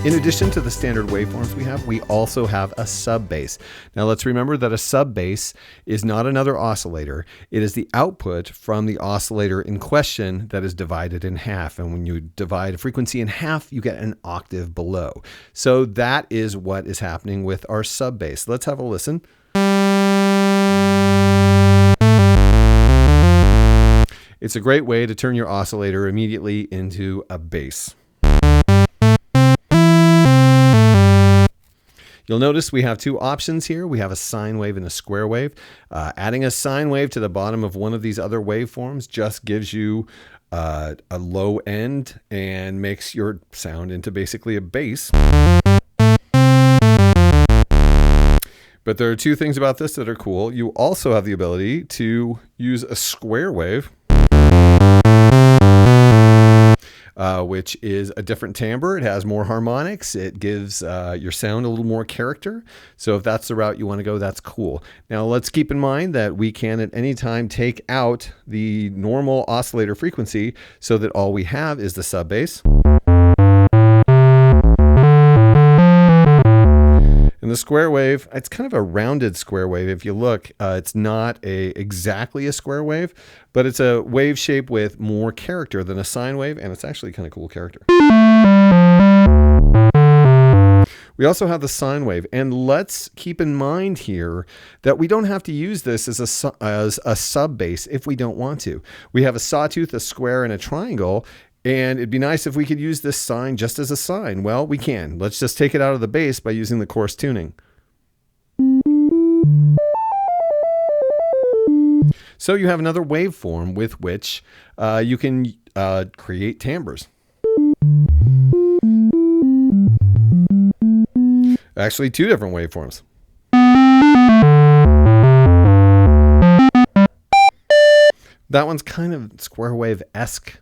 In addition to the standard waveforms we also have a subbase. Now let's remember that a subbase is not another oscillator. It is the output from the oscillator in question that is divided in half. And when you divide a frequency in half, you get an octave below. So that is what is happening with our subbase. Let's have a listen. It's a great way to turn your oscillator immediately into a bass. You'll notice we have two options here. We have a sine wave and a square wave. Adding a sine wave to the bottom of one of these other waveforms just gives you a low end and makes your sound into basically a bass. But there are two things about this that are cool. You also have the ability to use a square wave, which is a different timbre. It has more harmonics. It gives your sound a little more character. So if that's the route you want to go, that's cool. Now let's keep in mind that we can at any time take out the normal oscillator frequency so that all we have is the subbase. And the square wave, it's kind of a rounded square wave. If you look, it's not exactly a square wave, but it's a wave shape with more character than a sine wave, and it's actually kind of cool character. We also have the sine wave, and let's keep in mind here that we don't have to use this as a subbase if we don't want to. We have a sawtooth, a square, and a triangle. And it'd be nice if we could use this sine just as a sine. Well, we can. Let's just take it out of the bass by using the coarse tuning. So you have another waveform with which you can create timbres. Actually, two different waveforms. That one's kind of square wave-esque.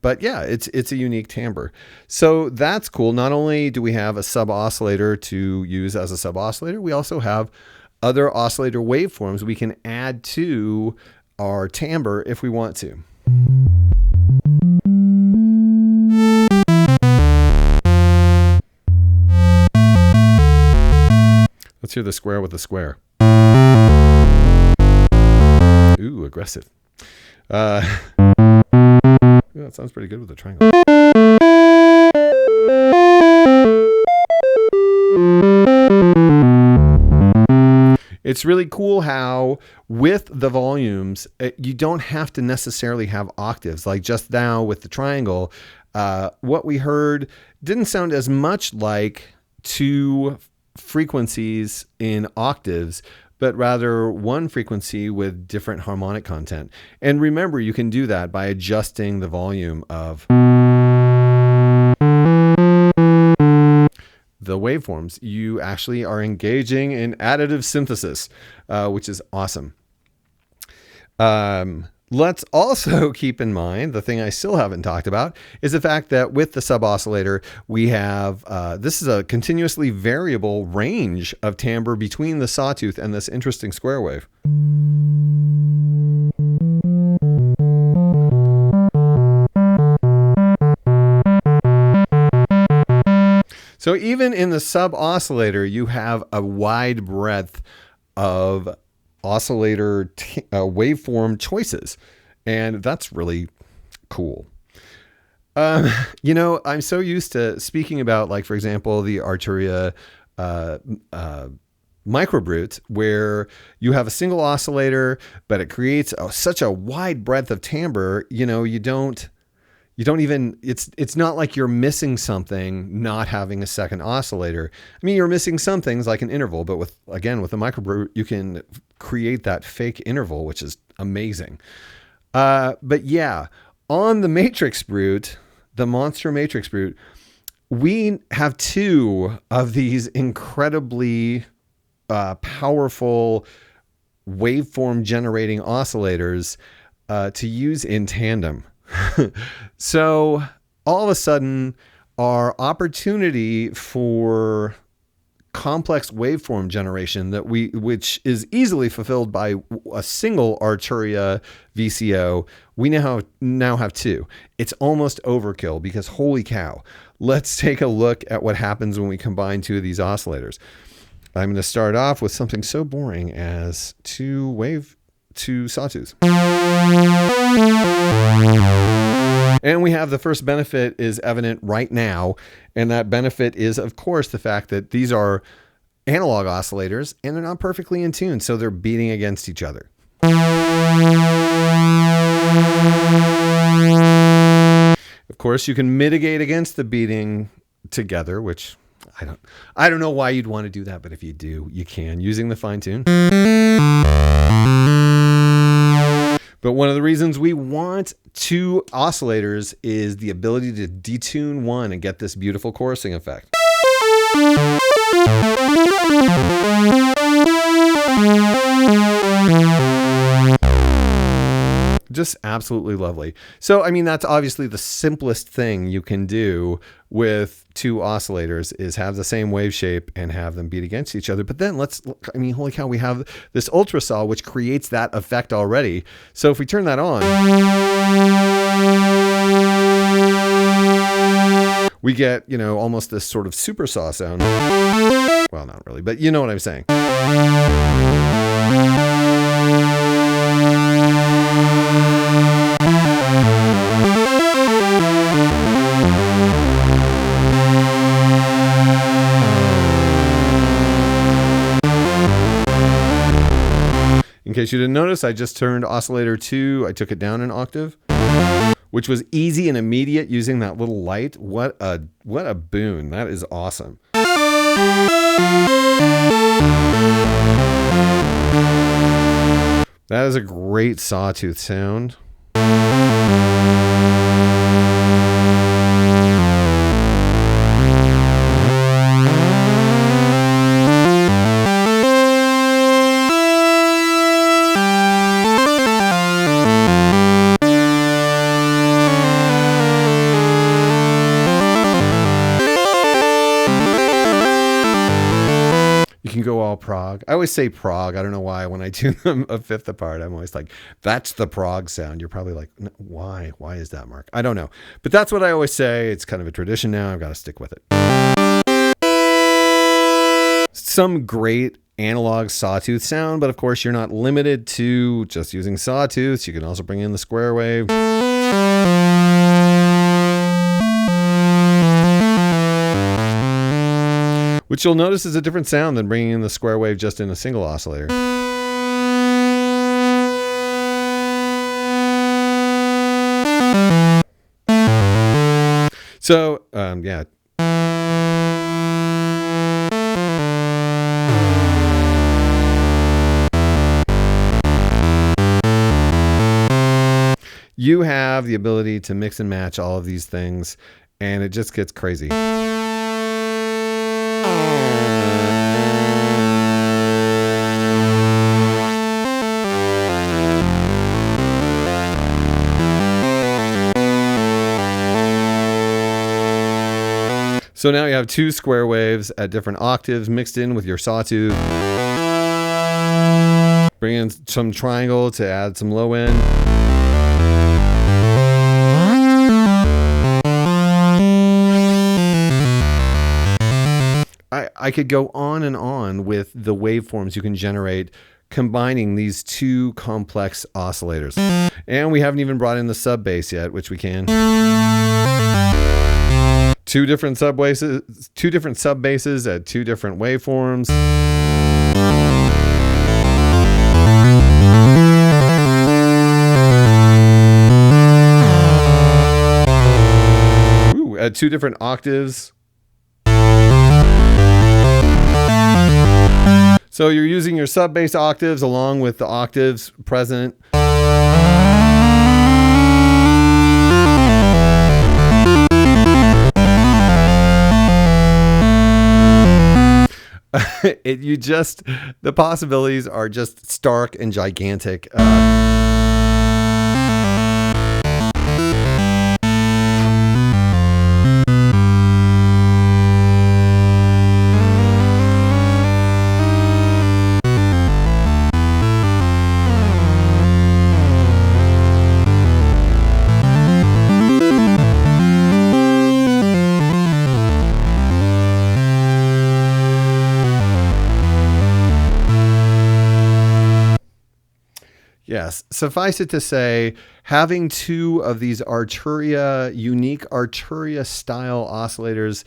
But yeah, it's a unique timbre. So that's cool. Not only do we have a sub oscillator to use as a sub oscillator, we also have other oscillator waveforms we can add to our timbre if we want to. Let's hear the square with the square. Ooh, aggressive. Yeah, that sounds pretty good with the triangle. It's really cool how with the volumes, you don't have to necessarily have octaves. Like just now with the triangle, what we heard didn't sound as much like two frequencies in octaves, but rather one frequency with different harmonic content. And remember, you can do that by adjusting the volume of the waveforms. You actually are engaging in additive synthesis, which is awesome. Let's also keep in mind, the thing I still haven't talked about is the fact that with the sub oscillator, we have, this is a continuously variable range of timbre between the sawtooth and this interesting square wave. So even in the sub oscillator, you have a wide breadth of oscillator waveform choices, and that's really cool. You know, I'm so used to speaking about, like, for example, the Arturia MatrixBrute, where you have a single oscillator, but it creates such a wide breadth of timbre. You know, you don't even, it's not like you're missing something not having a second oscillator. I mean, you're missing some things like an interval, but with the MatrixBrute, you can create that fake interval, which is amazing. But yeah, on the MatrixBrute, the Monster MatrixBrute, we have two of these incredibly powerful waveform generating oscillators to use in tandem. So all of a sudden, our opportunity for complex waveform generation which is easily fulfilled by a single Arturia VCO, we now have two. It's almost overkill because holy cow. Let's take a look at what happens when we combine two of these oscillators. I'm going to start off with something so boring as two sawtooths. And we have the first benefit is evident right now. And that benefit is, of course, the fact that these are analog oscillators and they're not perfectly in tune. So they're beating against each other. Of course, you can mitigate against the beating together, which I don't know why you'd want to do that, but if you do, you can using the fine tune. But one of the reasons we want two oscillators is the ability to detune one and get this beautiful chorusing effect. Just absolutely lovely. So, I mean, that's obviously the simplest thing you can do with two oscillators is have the same wave shape and have them beat against each other. But then holy cow, we have this ultra saw, which creates that effect already. So if we turn that on, we get, almost this sort of super saw sound. Well, not really, but you know what I'm saying. In case you didn't notice, I just turned oscillator 2, I took it down an octave, which was easy and immediate using that little light. What a boon. That is awesome. That is a great sawtooth sound. You can go all prog. I always say prog. I don't know why. When I tune them a fifth apart, I'm always like, that's the prog sound. You're probably like, why? Why is that, Mark? I don't know. But that's what I always say. It's kind of a tradition now. I've got to stick with it. Some great analog sawtooth sound, but of course you're not limited to just using sawtooths. You can also bring in the square wave. Which you'll notice is a different sound than bringing in the square wave just in a single oscillator. So, yeah. You have the ability to mix and match all of these things, and it just gets crazy. So now you have two square waves at different octaves mixed in with your sawtooth. Bring in some triangle to add some low end. I could go on and on with the waveforms you can generate combining these two complex oscillators. And we haven't even brought in the subbase yet, which we can. Two different subbases at two different waveforms. Ooh, at two different octaves. So you're using your subbase octaves along with the octaves present. The possibilities are just stark and gigantic. Yes. Suffice it to say, having two of these unique Arturia-style oscillators,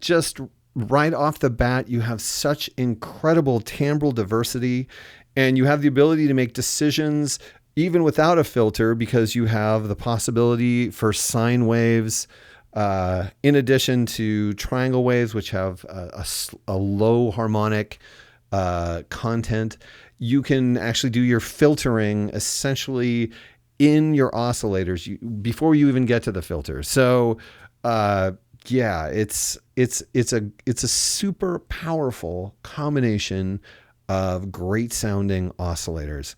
just right off the bat, you have such incredible timbral diversity, and you have the ability to make decisions even without a filter, because you have the possibility for sine waves, in addition to triangle waves, which have a low harmonic content. You can actually do your filtering essentially in your oscillators before you even get to the filter. So yeah, it's a super powerful combination of great sounding oscillators.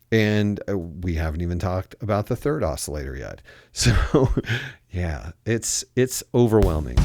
And we haven't even talked about the third oscillator yet. So yeah, it's overwhelming.